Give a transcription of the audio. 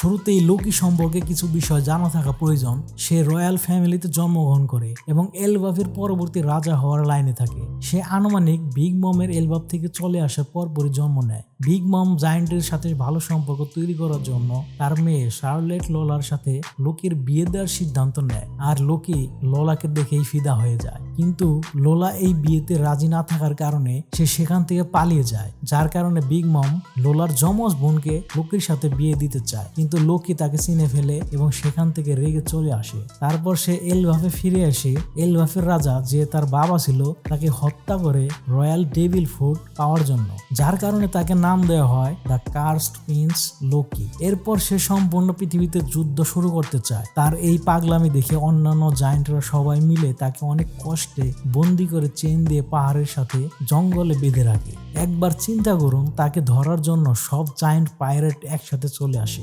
শুরুতেই লোকি সম্পর্কে কিছু বিষয় জানা থাকা প্রয়োজন। সে রয়্যাল ফ্যামিলিতে জন্মগ্রহণ করে এবং এলবাফের পরবর্তী রাজা হওয়ার লাইনে থাকে। সে আনুমানিক বিগ মমের এলবাফ থেকে চলে আসার পরপরই জন্ম নেয়। বিগ মম জায়ান্টের সাথে ভালো সম্পর্ক তৈরি করার জন্য তার মেয়ে শার্লেট লোলার সাথে লোকির বিয়ে দেওয়ার সিদ্ধান্ত নেয়, আর লোকি লোলাকে দেখেই ফিদা হয়ে যায়। কিন্তু লোলা এই বিয়েতে রাজি না থাকার কারণে সে সেখান থেকে পালিয়ে যায়, যার কারণে বিগ মম লোলার যমজ বোনকে লোকির সাথে বিয়ে দিতে চায়। কিন্তু লোকি তাকে চিনে ফেলে এবং সেখান থেকে রেগে চলে আসে। তারপর সে এলবাফে ফিরে আসে। এলবাফের রাজা যে তার বাবা ছিল তাকে হত্যা করে রয়্যাল ডেভিল ফুড পাওয়ার জন্য, যার কারণে তাকে নাম দেওয়া হয় দ্য কার্সড প্রিন্স লোকি। এরপর সে সম্পূর্ণ পৃথিবীতে যুদ্ধ শুরু করতে চায়। তার এই পাগলামি দেখে অন্যান্য জায়ান্টরা সবাই মিলে তাকে অনেক কষ্টে বন্দি করে চেন দিয়ে পাহাড়ের সাথে জঙ্গলে বেঁধে রাখে। একবার চিন্তা করুন, তাকে ধরার জন্য সব জায়ান্ট পাইরেট একসাথে চলে আসে।